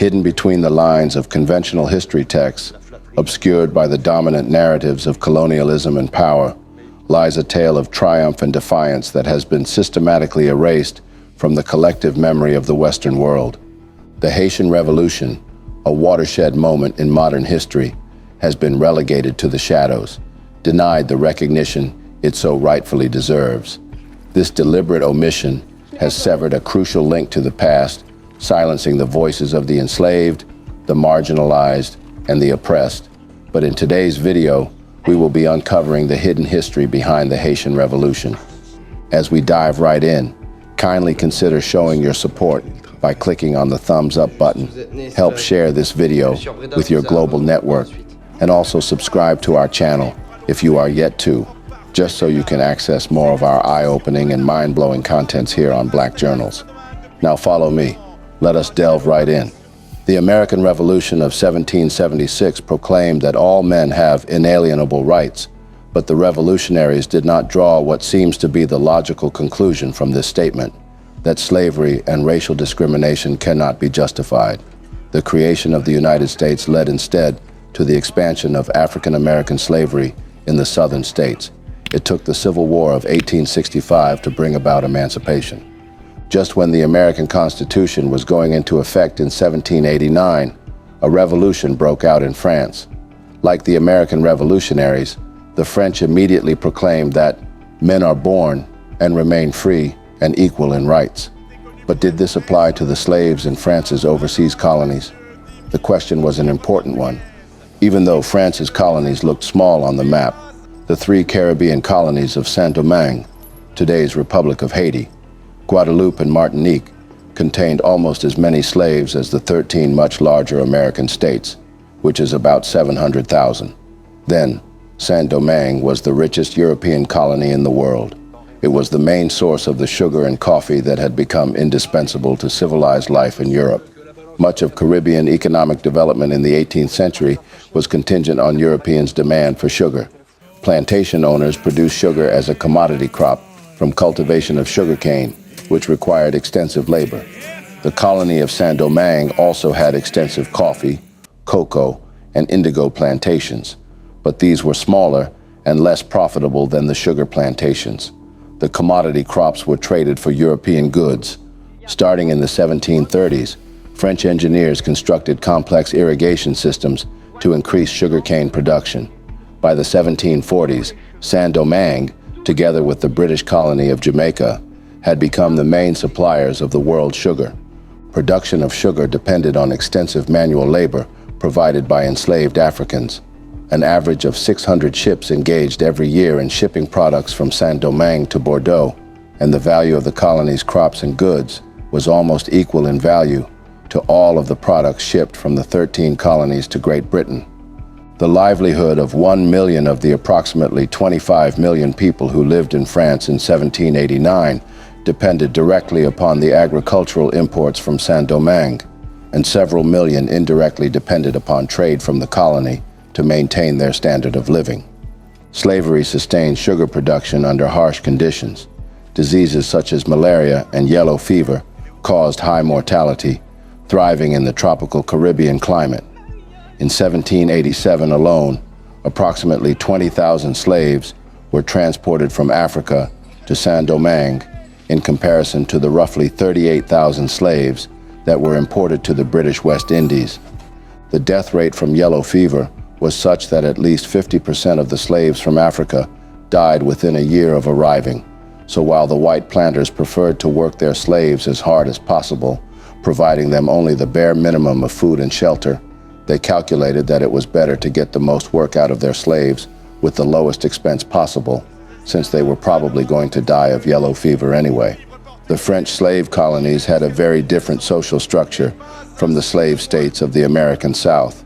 Hidden between the lines of conventional history texts, obscured by the dominant narratives of colonialism and power, lies a tale of triumph and defiance that has been systematically erased from the collective memory of the Western world. The Haitian Revolution, a watershed moment in modern history, has been relegated to the shadows, denied the recognition it so rightfully deserves. This deliberate omission has severed a crucial link to the past, silencing the voices of the enslaved, the marginalized, and the oppressed. But in today's video, we will be uncovering the hidden history behind the Haitian Revolution. As we dive right in, kindly consider showing your support by clicking on the thumbs up button. Help share this video with your global network, and also subscribe to our channel if you are yet to, just so you can access more of our eye-opening and mind-blowing contents here on Black Journals. Now follow me. Let us delve right in. The American Revolution of 1776 proclaimed that all men have inalienable rights, but the revolutionaries did not draw what seems to be the logical conclusion from this statement, that slavery and racial discrimination cannot be justified. The creation of the United States led instead to the expansion of African American slavery in the southern states. It took the Civil War of 1865 to bring about emancipation. Just when the American Constitution was going into effect in 1789, a revolution broke out in France. Like the American revolutionaries, the French immediately proclaimed that men are born and remain free and equal in rights. But did this apply to the slaves in France's overseas colonies? The question was an important one. Even though France's colonies looked small on the map, the three Caribbean colonies of Saint-Domingue, today's Republic of Haiti, Guadeloupe and Martinique, contained almost as many slaves as the 13 much larger American states, which is about 700,000. Then, Saint-Domingue was the richest European colony in the world. It was the main source of the sugar and coffee that had become indispensable to civilized life in Europe. Much of Caribbean economic development in the 18th century was contingent on Europeans' demand for sugar. Plantation owners produced sugar as a commodity crop from cultivation of sugarcane, which required extensive labor. The colony of Saint-Domingue also had extensive coffee, cocoa, and indigo plantations, but these were smaller and less profitable than the sugar plantations. The commodity crops were traded for European goods. Starting in the 1730s, French engineers constructed complex irrigation systems to increase sugarcane production. By the 1740s, Saint-Domingue, together with the British colony of Jamaica, had become the main suppliers of the world's sugar. Production of sugar depended on extensive manual labor provided by enslaved Africans. An average of 600 ships engaged every year in shipping products from Saint-Domingue to Bordeaux, and the value of the colony's crops and goods was almost equal in value to all of the products shipped from the 13 colonies to Great Britain. The livelihood of 1 million of the approximately 25 million people who lived in France in 1789 depended directly upon the agricultural imports from Saint-Domingue, and several million indirectly depended upon trade from the colony to maintain their standard of living. Slavery sustained sugar production under harsh conditions. Diseases such as malaria and yellow fever caused high mortality, thriving in the tropical Caribbean climate. In 1787 alone, approximately 20,000 slaves were transported from Africa to Saint-Domingue, in comparison to the roughly 38,000 slaves that were imported to the British West Indies. The death rate from yellow fever was such that at least 50% of the slaves from Africa died within a year of arriving. So while the white planters preferred to work their slaves as hard as possible, providing them only the bare minimum of food and shelter, they calculated that it was better to get the most work out of their slaves with the lowest expense possible, since they were probably going to die of yellow fever anyway. The French slave colonies had a very different social structure from the slave states of the American South.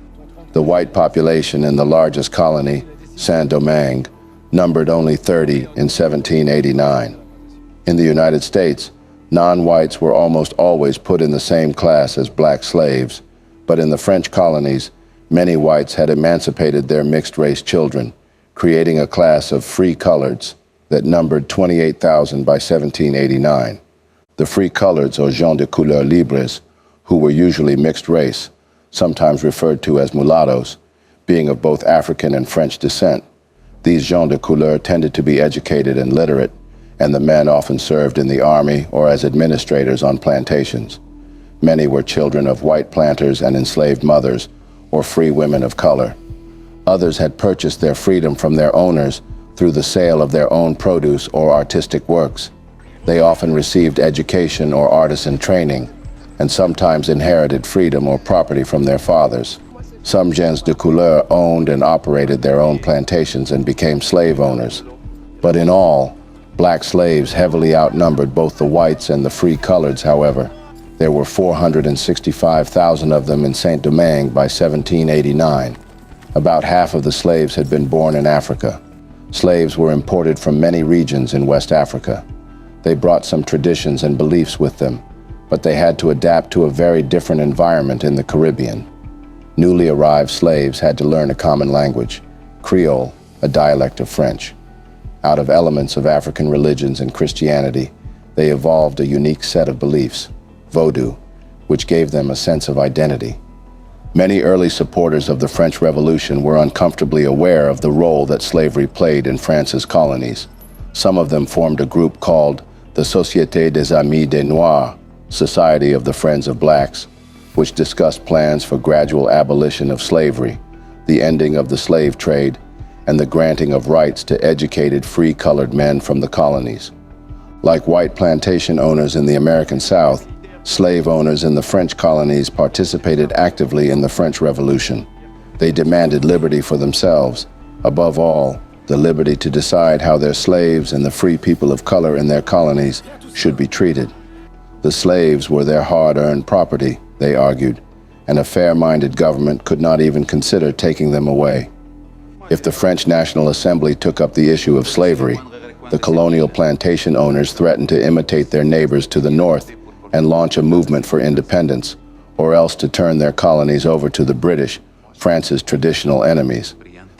The white population in the largest colony, Saint-Domingue, numbered only 30 in 1789. In the United States, non-whites were almost always put in the same class as black slaves, but in the French colonies, many whites had emancipated their mixed-race children, creating a class of free coloreds that numbered 28,000 by 1789. The free coloreds, or gens de couleur libres, who were usually mixed race, sometimes referred to as mulattoes, being of both African and French descent. These gens de couleur tended to be educated and literate, and the men often served in the army or as administrators on plantations. Many were children of white planters and enslaved mothers, or free women of color. Others had purchased their freedom from their owners through the sale of their own produce or artistic works. They often received education or artisan training, and sometimes inherited freedom or property from their fathers. Some gens de couleur owned and operated their own plantations and became slave owners. But in all, black slaves heavily outnumbered both the whites and the free coloreds, however. There were 465,000 of them in Saint-Domingue by 1789. About half of the slaves had been born in Africa. Slaves were imported from many regions in West Africa. They brought some traditions and beliefs with them, but they had to adapt to a very different environment in the Caribbean. Newly arrived slaves had to learn a common language, Creole, a dialect of French. Out of elements of African religions and Christianity, they evolved a unique set of beliefs, Vodou, which gave them a sense of identity. Many early supporters of the French Revolution were uncomfortably aware of the role that slavery played in France's colonies. Some of them formed a group called the Société des Amis des Noirs, Society of the Friends of Blacks, which discussed plans for gradual abolition of slavery, the ending of the slave trade, and the granting of rights to educated free colored men from the colonies. Like white plantation owners in the American South, slave owners in the French colonies participated actively in the French Revolution. They demanded liberty for themselves, above all, the liberty to decide how their slaves and the free people of color in their colonies should be treated. The slaves were their hard-earned property, they argued, and a fair-minded government could not even consider taking them away. If the French National Assembly took up the issue of slavery, the colonial plantation owners threatened to imitate their neighbors to the north and launch a movement for independence, or else to turn their colonies over to the British, France's traditional enemies.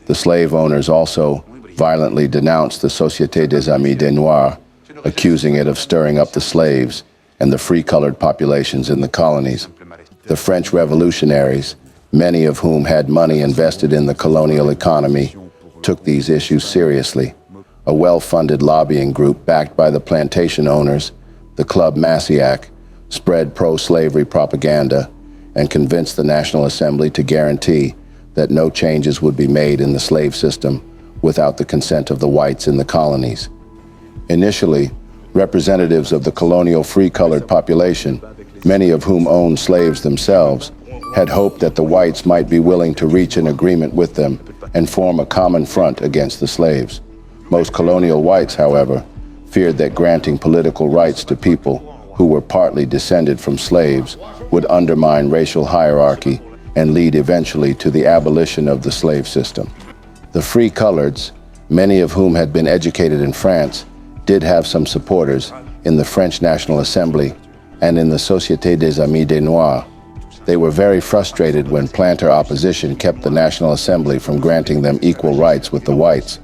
The slave owners also violently denounced the Société des Amis des Noirs, accusing it of stirring up the slaves and the free-colored populations in the colonies. The French revolutionaries, many of whom had money invested in the colonial economy, took these issues seriously. A well-funded lobbying group backed by the plantation owners, the Club Massiac, spread pro-slavery propaganda and convinced the National Assembly to guarantee that no changes would be made in the slave system without the consent of the whites in the colonies. Initially, representatives of the colonial free-colored population, many of whom owned slaves themselves, had hoped that the whites might be willing to reach an agreement with them and form a common front against the slaves. Most colonial whites, however, feared that granting political rights to people who were partly descended from slaves would undermine racial hierarchy and lead eventually to the abolition of the slave system. The free coloreds, many of whom had been educated in France, did have some supporters in the French National Assembly and in the Société des Amis des Noirs. They were very frustrated when planter opposition kept the National Assembly from granting them equal rights with the whites.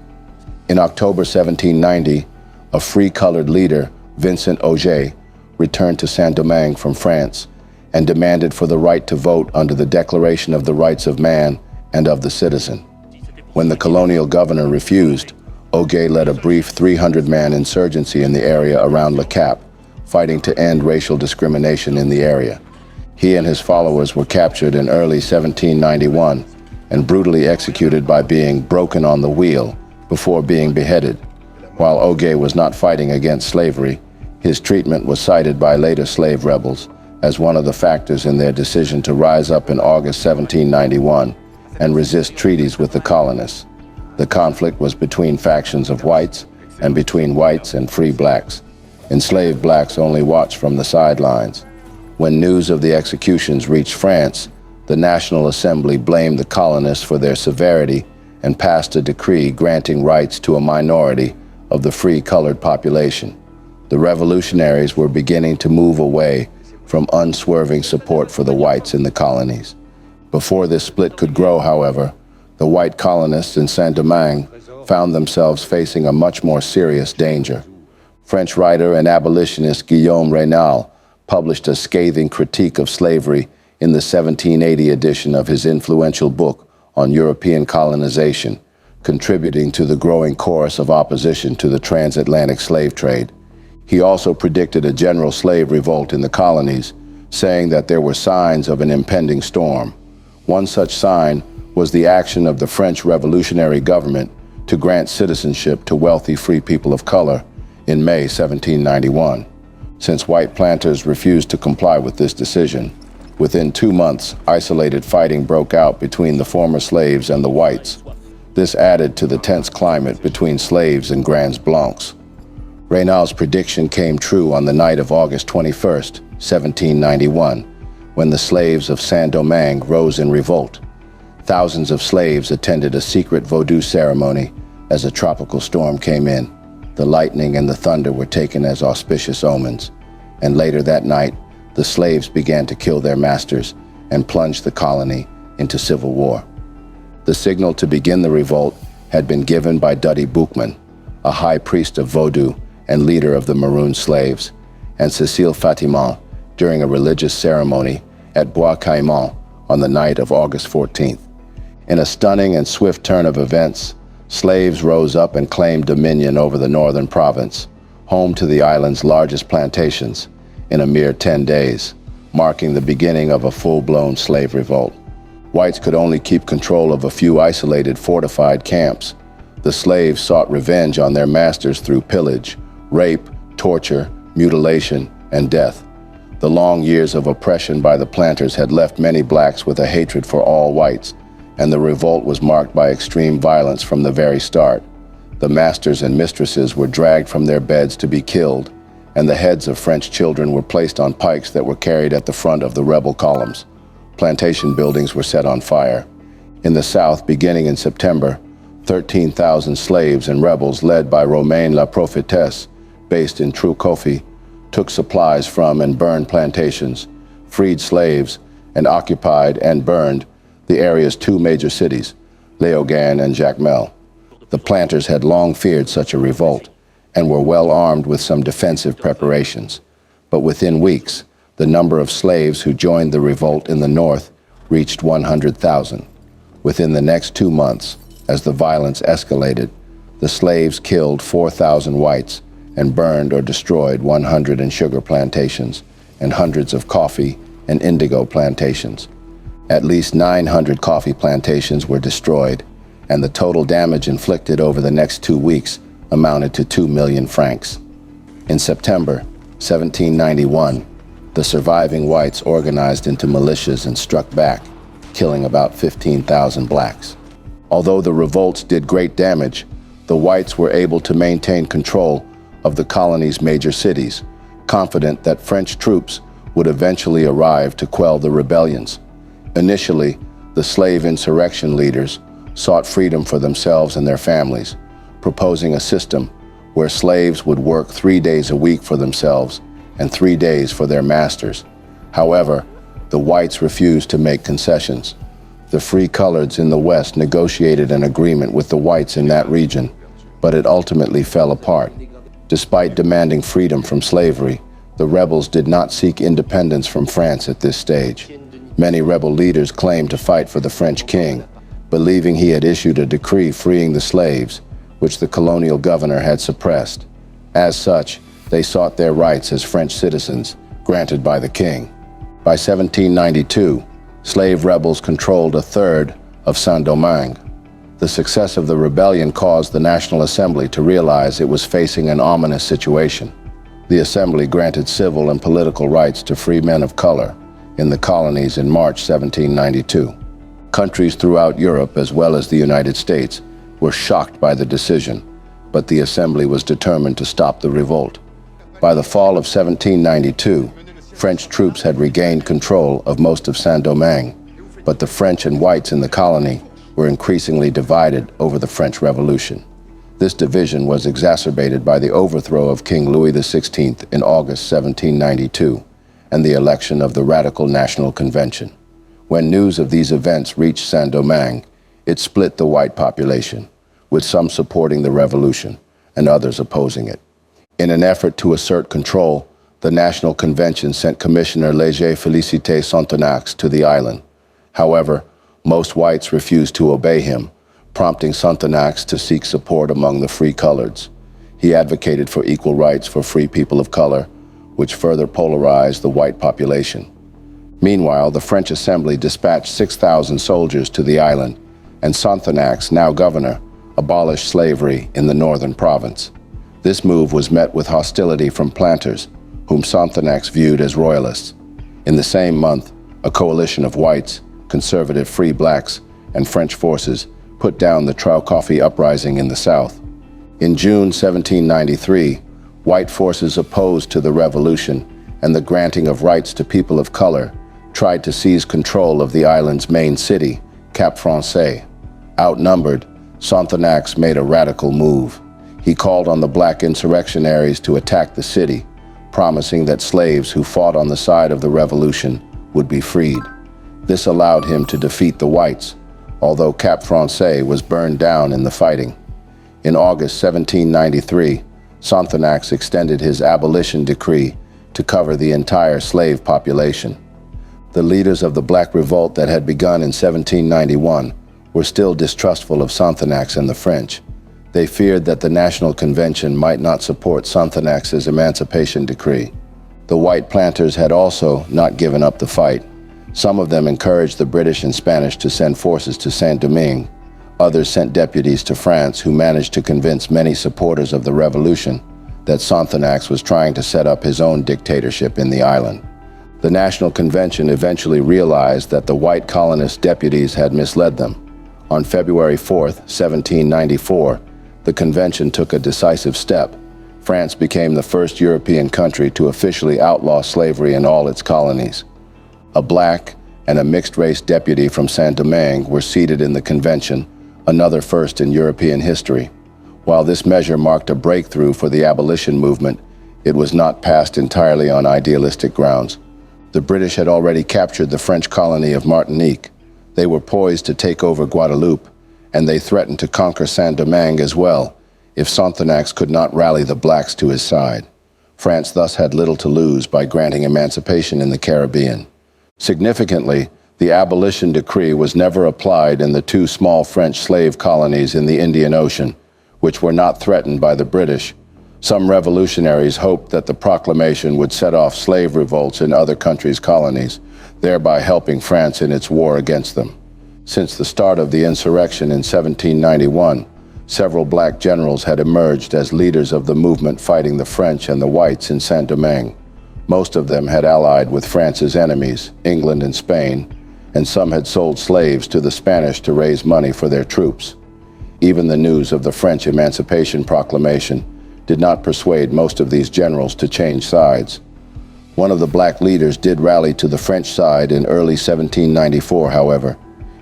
In October 1790, a free-colored leader, Vincent Auger, returned to Saint-Domingue from France and demanded for the right to vote under the Declaration of the Rights of Man and of the Citizen. When the colonial governor refused, Auger led a brief 300-man insurgency in the area around Le Cap, fighting to end racial discrimination in the area. He and his followers were captured in early 1791 and brutally executed by being broken on the wheel before being beheaded. While Auger was not fighting against slavery, his treatment was cited by later slave rebels as one of the factors in their decision to rise up in August 1791 and resist treaties with the colonists. The conflict was between factions of whites and between whites and free blacks. Enslaved blacks only watched from the sidelines. When news of the executions reached France, the National Assembly blamed the colonists for their severity and passed a decree granting rights to a minority of the free colored population. The revolutionaries were beginning to move away from unswerving support for the whites in the colonies. Before this split could grow, however, the white colonists in Saint-Domingue found themselves facing a much more serious danger. French writer and abolitionist Guillaume Raynal published a scathing critique of slavery in the 1780 edition of his influential book on European colonization, contributing to the growing chorus of opposition to the transatlantic slave trade. He also predicted a general slave revolt in the colonies, saying that there were signs of an impending storm. One such sign was the action of the French revolutionary government to grant citizenship to wealthy free people of color in May 1791. Since white planters refused to comply with this decision, within 2 months, isolated fighting broke out between the former slaves and the whites. This added to the tense climate between slaves and Grands Blancs. Raynal's prediction came true on the night of August 21st, 1791, when the slaves of Saint-Domingue rose in revolt. Thousands of slaves attended a secret voodoo ceremony as a tropical storm came in. The lightning and the thunder were taken as auspicious omens, and later that night, the slaves began to kill their masters and plunged the colony into civil war. The signal to begin the revolt had been given by Dutty Boukman, a high priest of voodoo and leader of the maroon slaves, and Cécile Fatiman during a religious ceremony at Bois Caïman on the night of August 14th. In a stunning and swift turn of events, slaves rose up and claimed dominion over the northern province, home to the island's largest plantations, in a mere 10 days, marking the beginning of a full-blown slave revolt. Whites could only keep control of a few isolated fortified camps. The slaves sought revenge on their masters through pillage, rape, torture, mutilation, and death. The long years of oppression by the planters had left many blacks with a hatred for all whites, and the revolt was marked by extreme violence from the very start. The masters and mistresses were dragged from their beds to be killed, and the heads of French children were placed on pikes that were carried at the front of the rebel columns. Plantation buildings were set on fire. In the South, beginning in September, 13,000 slaves and rebels led by Romaine La Prophétesse, based in Trou-Kofi, took supplies from and burned plantations, freed slaves, and occupied and burned the area's 2 major cities, Léogâne and Jacmel. The planters had long feared such a revolt and were well armed with some defensive preparations. But within weeks, the number of slaves who joined the revolt in the north reached 100,000. Within the next 2 months, as the violence escalated, the slaves killed 4,000 whites and burned or destroyed 100 sugar plantations and hundreds of coffee and indigo plantations. At least 900 coffee plantations were destroyed, and the total damage inflicted over the next 2 weeks amounted to 2 million francs. In September 1791, the surviving whites organized into militias and struck back, killing about 15,000 blacks. Although the revolts did great damage, the whites were able to maintain control of the colony's major cities, confident that French troops would eventually arrive to quell the rebellions. Initially, the slave insurrection leaders sought freedom for themselves and their families, proposing a system where slaves would work 3 days a week for themselves and 3 days for their masters. However, the whites refused to make concessions. The free coloreds in the West negotiated an agreement with the whites in that region, but it ultimately fell apart. Despite demanding freedom from slavery, the rebels did not seek independence from France at this stage. Many rebel leaders claimed to fight for the French king, believing he had issued a decree freeing the slaves, which the colonial governor had suppressed. As such, they sought their rights as French citizens, granted by the king. By 1792, slave rebels controlled a third of Saint-Domingue. The success of the rebellion caused the National Assembly to realize it was facing an ominous situation. The Assembly granted civil and political rights to free men of color in the colonies in March 1792. Countries throughout Europe, as well as the United States, were shocked by the decision, but the Assembly was determined to stop the revolt. By the fall of 1792, French troops had regained control of most of Saint-Domingue, but the French and whites in the colony were increasingly divided over the French Revolution. This division was exacerbated by the overthrow of King Louis XVI in August 1792 and the election of the Radical National Convention. When news of these events reached Saint-Domingue, it split the white population, with some supporting the revolution and others opposing it. In an effort to assert control, the National Convention sent Commissioner Léger-Félicité Sonthonax to the island. However, most whites refused to obey him, prompting Sonthonax to seek support among the free coloreds. He advocated for equal rights for free people of color, which further polarized the white population. Meanwhile, the French Assembly dispatched 6,000 soldiers to the island, and Sonthonax, now governor, abolished slavery in the northern province. This move was met with hostility from planters, whom Sonthonax viewed as royalists. In the same month, a coalition of whites, conservative free blacks, and French forces put down the Trau-Coffee uprising in the south. In June 1793, white forces opposed to the revolution and the granting of rights to people of color tried to seize control of the island's main city, Cap Français. Outnumbered, Sonthonax made a radical move. He called on the black insurrectionaries to attack the city, promising that slaves who fought on the side of the revolution would be freed. This allowed him to defeat the whites, although Cap Français was burned down in the fighting. In August 1793, Sonthonax extended his abolition decree to cover the entire slave population. The leaders of the Black Revolt that had begun in 1791 were still distrustful of Sonthonax and the French. They feared that the National Convention might not support Sonthonax's emancipation decree. The white planters had also not given up the fight. Some of them encouraged the British and Spanish to send forces to Saint-Domingue. Others sent deputies to France who managed to convince many supporters of the revolution that Sonthonax was trying to set up his own dictatorship in the island. The National Convention eventually realized that the white colonist deputies had misled them. On February 4, 1794, the convention took a decisive step. France became the first European country to officially outlaw slavery in all its colonies. A black and a mixed-race deputy from Saint-Domingue were seated in the convention, another first in European history. While this measure marked a breakthrough for the abolition movement, it was not passed entirely on idealistic grounds. The British had already captured the French colony of Martinique. They were poised to take over Guadeloupe, and they threatened to conquer Saint-Domingue as well, if Sonthonax could not rally the blacks to his side. France thus had little to lose by granting emancipation in the Caribbean. Significantly, the abolition decree was never applied in the two small French slave colonies in the Indian Ocean, which were not threatened by the British. Some revolutionaries hoped that the proclamation would set off slave revolts in other countries' colonies, thereby helping France in its war against them. Since the start of the insurrection in 1791, several black generals had emerged as leaders of the movement fighting the French and the whites in Saint-Domingue. Most of them had allied with France's enemies, England and Spain, and some had sold slaves to the Spanish to raise money for their troops. Even the news of the French Emancipation Proclamation did not persuade most of these generals to change sides. One of the black leaders did rally to the French side in early 1794, however.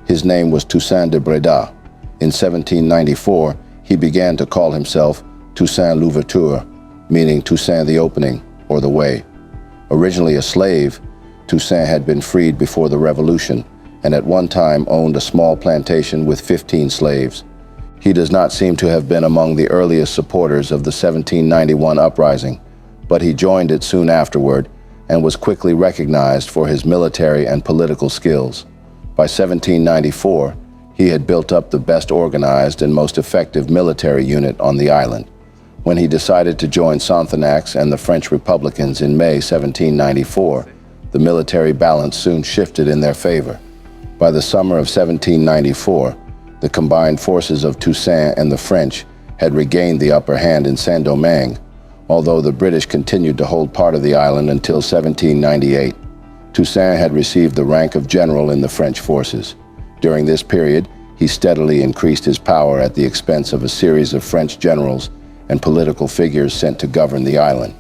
His name was Toussaint de Breda. In 1794, he began to call himself Toussaint Louverture, meaning Toussaint the Opening, or the Way. Originally a slave, Toussaint had been freed before the Revolution, and at one time owned a small plantation with 15 slaves. He does not seem to have been among the earliest supporters of the 1791 uprising, but he joined it soon afterward and was quickly recognized for his military and political skills. By 1794, he had built up the best organized and most effective military unit on the island. When he decided to join Sonthonax and the French Republicans in May 1794, the military balance soon shifted in their favor. By the summer of 1794, the combined forces of Toussaint and the French had regained the upper hand in Saint-Domingue, although the British continued to hold part of the island until 1798. Toussaint had received the rank of general in the French forces. During this period, he steadily increased his power at the expense of a series of French generals and political figures sent to govern the island.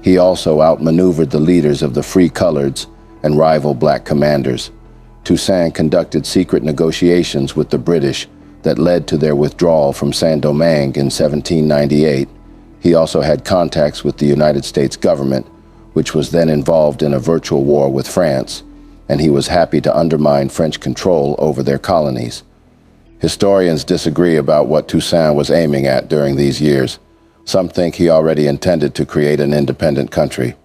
He also outmaneuvered the leaders of the Free Coloreds and rival black commanders. Toussaint conducted secret negotiations with the British that led to their withdrawal from Saint-Domingue in 1798. He also had contacts with the United States government, which was then involved in a virtual war with France, and he was happy to undermine French control over their colonies. Historians disagree about what Toussaint was aiming at during these years. Some think he already intended to create an independent country.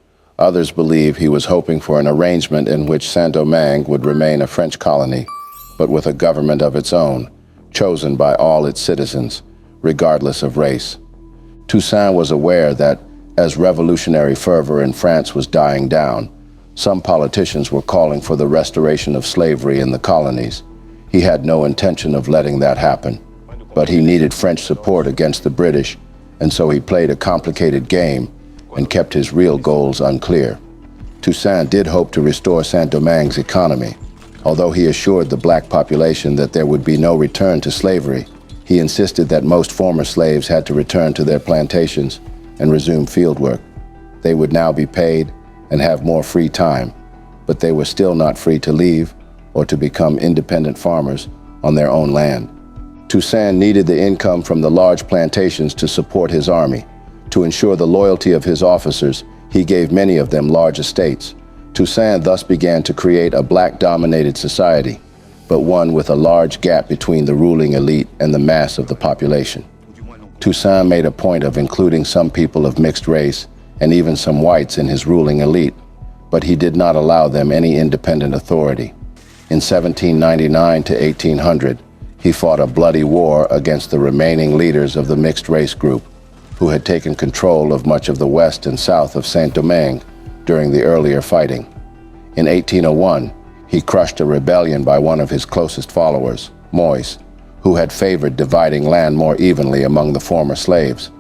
Others believe he was hoping for an arrangement in which Saint-Domingue would remain a French colony, but with a government of its own, chosen by all its citizens, regardless of race. Toussaint was aware that, as revolutionary fervor in France was dying down, some politicians were calling for the restoration of slavery in the colonies. He had no intention of letting that happen, but he needed French support against the British, and so he played a complicated game and kept his real goals unclear. Toussaint did hope to restore Saint-Domingue's economy. Although he assured the black population that there would be no return to slavery, he insisted that most former slaves had to return to their plantations and resume fieldwork. They would now be paid and have more free time, but they were still not free to leave or to become independent farmers on their own land. Toussaint needed the income from the large plantations to support his army. To ensure the loyalty of his officers, he gave many of them large estates. Toussaint thus began to create a black-dominated society, but one with a large gap between the ruling elite and the mass of the population. Toussaint made a point of including some people of mixed race and even some whites in his ruling elite, but he did not allow them any independent authority. In 1799 to 1800, he fought a bloody war against the remaining leaders of the mixed race group, who had taken control of much of the west and south of Saint-Domingue during the earlier fighting. In 1801, he crushed a rebellion by one of his closest followers, Moise, who had favored dividing land more evenly among the former slaves.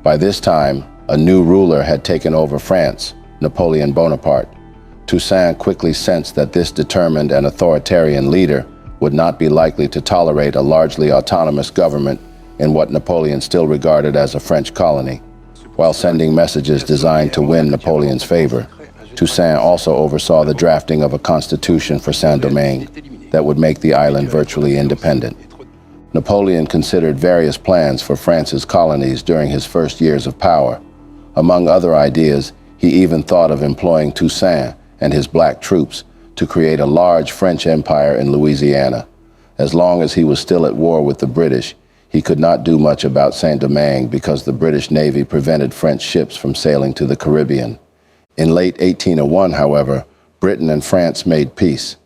By this time, a new ruler had taken over France, Napoleon Bonaparte. Toussaint quickly sensed that this determined and authoritarian leader would not be likely to tolerate a largely autonomous government in what Napoleon still regarded as a French colony. While sending messages designed to win Napoleon's favor, Toussaint also oversaw the drafting of a constitution for Saint-Domingue that would make the island virtually independent. Napoleon considered various plans for France's colonies during his first years of power. Among other ideas, he even thought of employing Toussaint and his black troops to create a large French empire in Louisiana. As long as he was still at war with the British, he could not do much about Saint-Domingue because the British Navy prevented French ships from sailing to the Caribbean. In late 1801, however, Britain and France made peace.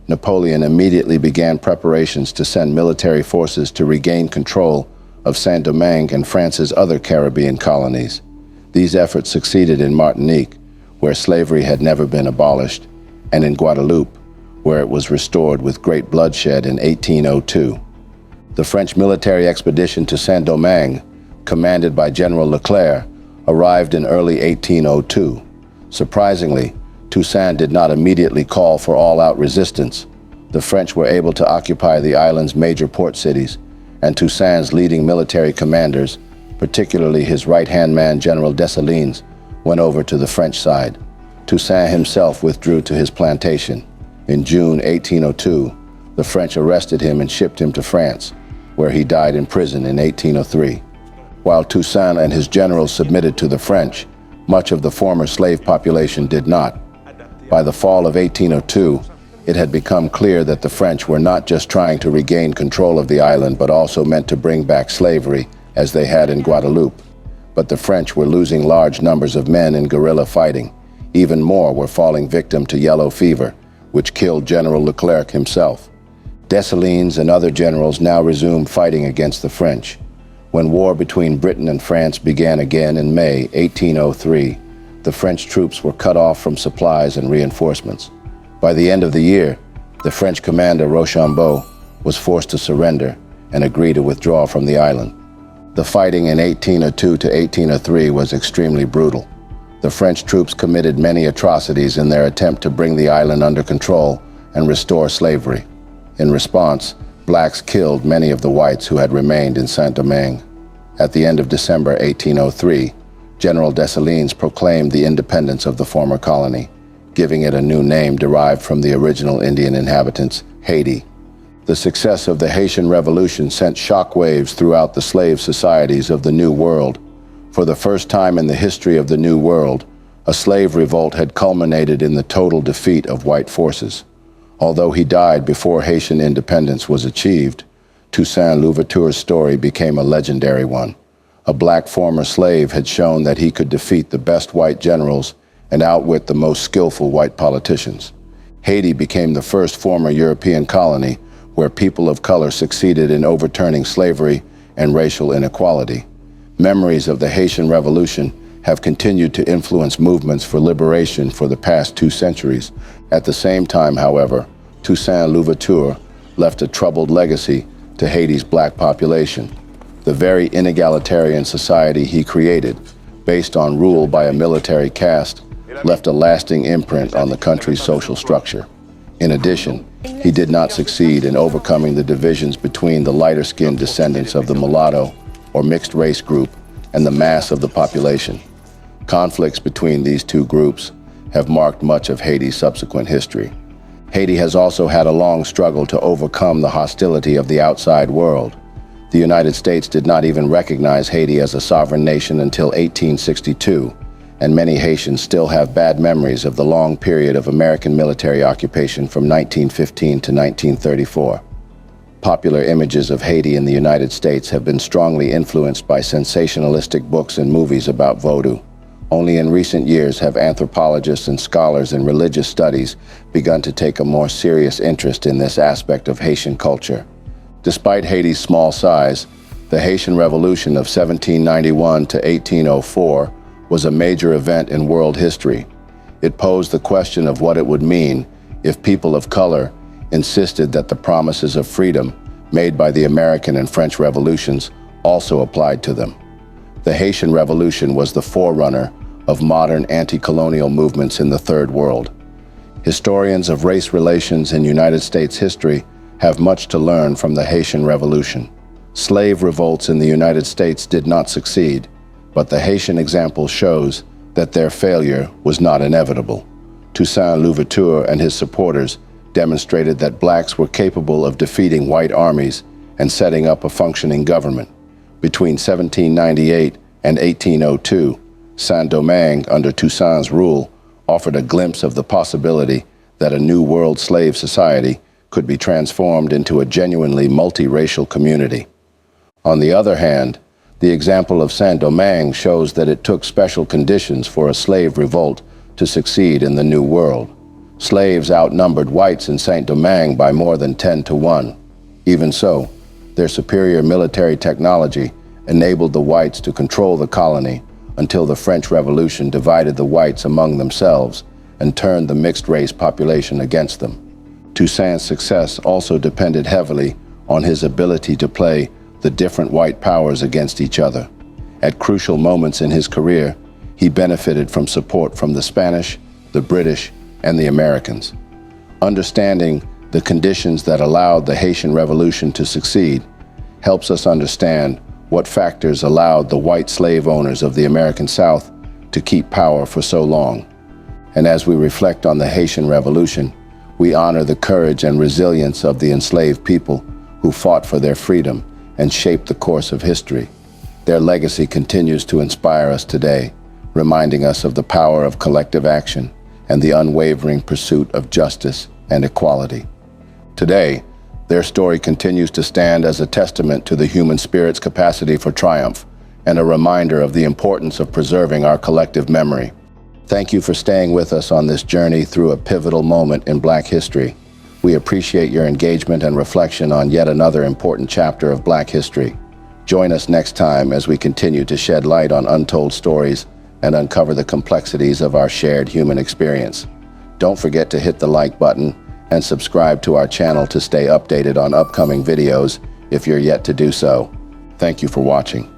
Napoleon immediately began preparations to send military forces to regain control of Saint-Domingue and France's other Caribbean colonies. These efforts succeeded in Martinique, where slavery had never been abolished, and in Guadeloupe, where it was restored with great bloodshed in 1802. The French military expedition to Saint-Domingue, commanded by General Leclerc, arrived in early 1802. Surprisingly, Toussaint did not immediately call for all-out resistance. The French were able to occupy the island's major port cities, and Toussaint's leading military commanders, particularly his right-hand man General Dessalines, went over to the French side. Toussaint himself withdrew to his plantation. In June 1802, the French arrested him and shipped him to France, where he died in prison in 1803. While Toussaint and his generals submitted to the French, much of the former slave population did not. By the fall of 1802, it had become clear that the French were not just trying to regain control of the island, but also meant to bring back slavery, as they had in Guadeloupe. But the French were losing large numbers of men in guerrilla fighting. Even more were falling victim to yellow fever, which killed General Leclerc himself. Dessalines and other generals now resumed fighting against the French. When war between Britain and France began again in May 1803, the French troops were cut off from supplies and reinforcements. By the end of the year, the French commander Rochambeau was forced to surrender and agree to withdraw from the island. The fighting in 1802 to 1803 was extremely brutal. The French troops committed many atrocities in their attempt to bring the island under control and restore slavery. In response, blacks killed many of the whites who had remained in Saint-Domingue. At the end of December 1803, General Dessalines proclaimed the independence of the former colony, giving it a new name derived from the original Indian inhabitants, Haiti. The success of the Haitian Revolution sent shockwaves throughout the slave societies of the New World. For the first time in the history of the New World, a slave revolt had culminated in the total defeat of white forces. Although he died before Haitian independence was achieved, Toussaint Louverture's story became a legendary one. A black former slave had shown that he could defeat the best white generals and outwit the most skillful white politicians. Haiti became the first former European colony where people of color succeeded in overturning slavery and racial inequality. Memories of the Haitian Revolution have continued to influence movements for liberation for the past 2 centuries. At the same time, however, Toussaint Louverture left a troubled legacy to Haiti's black population. The very inegalitarian society he created, based on rule by a military caste, left a lasting imprint on the country's social structure. In addition, he did not succeed in overcoming the divisions between the lighter-skinned descendants of the mulatto or mixed race group and the mass of the population. Conflicts between these two groups have marked much of Haiti's subsequent history. Haiti has also had a long struggle to overcome the hostility of the outside world. The United States did not even recognize Haiti as a sovereign nation until 1862, and many Haitians still have bad memories of the long period of American military occupation from 1915 to 1934. Popular images of Haiti in the United States have been strongly influenced by sensationalistic books and movies about voodoo. Only in recent years have anthropologists and scholars in religious studies begun to take a more serious interest in this aspect of Haitian culture. Despite Haiti's small size, the Haitian Revolution of 1791 to 1804 was a major event in world history. It posed the question of what it would mean if people of color insisted that the promises of freedom made by the American and French revolutions also applied to them. The Haitian Revolution was the forerunner of modern anti-colonial movements in the Third World. Historians of race relations in United States history have much to learn from the Haitian Revolution. Slave revolts in the United States did not succeed, but the Haitian example shows that their failure was not inevitable. Toussaint Louverture and his supporters demonstrated that blacks were capable of defeating white armies and setting up a functioning government. Between 1798 and 1802, Saint-Domingue, under Toussaint's rule, offered a glimpse of the possibility that a new world slave society could be transformed into a genuinely multiracial community. On the other hand, the example of Saint-Domingue shows that it took special conditions for a slave revolt to succeed in the New World. Slaves outnumbered whites in Saint-Domingue by more than 10 to 1. Even so, their superior military technology enabled the whites to control the colony until the French Revolution divided the whites among themselves and turned the mixed-race population against them. Toussaint's success also depended heavily on his ability to play the different white powers against each other. At crucial moments in his career, he benefited from support from the Spanish, the British, and the Americans. Understanding the conditions that allowed the Haitian Revolution to succeed helps us understand what factors allowed the white slave owners of the American South to keep power for so long. And as we reflect on the Haitian Revolution, we honor the courage and resilience of the enslaved people who fought for their freedom and shaped the course of history. Their legacy continues to inspire us today, reminding us of the power of collective action and the unwavering pursuit of justice and equality. Today, their story continues to stand as a testament to the human spirit's capacity for triumph and a reminder of the importance of preserving our collective memory. Thank you for staying with us on this journey through a pivotal moment in Black history. We appreciate your engagement and reflection on yet another important chapter of Black history. Join us next time as we continue to shed light on untold stories and uncover the complexities of our shared human experience. Don't forget to hit the like button and subscribe to our channel to stay updated on upcoming videos if you're yet to do so. Thank you for watching.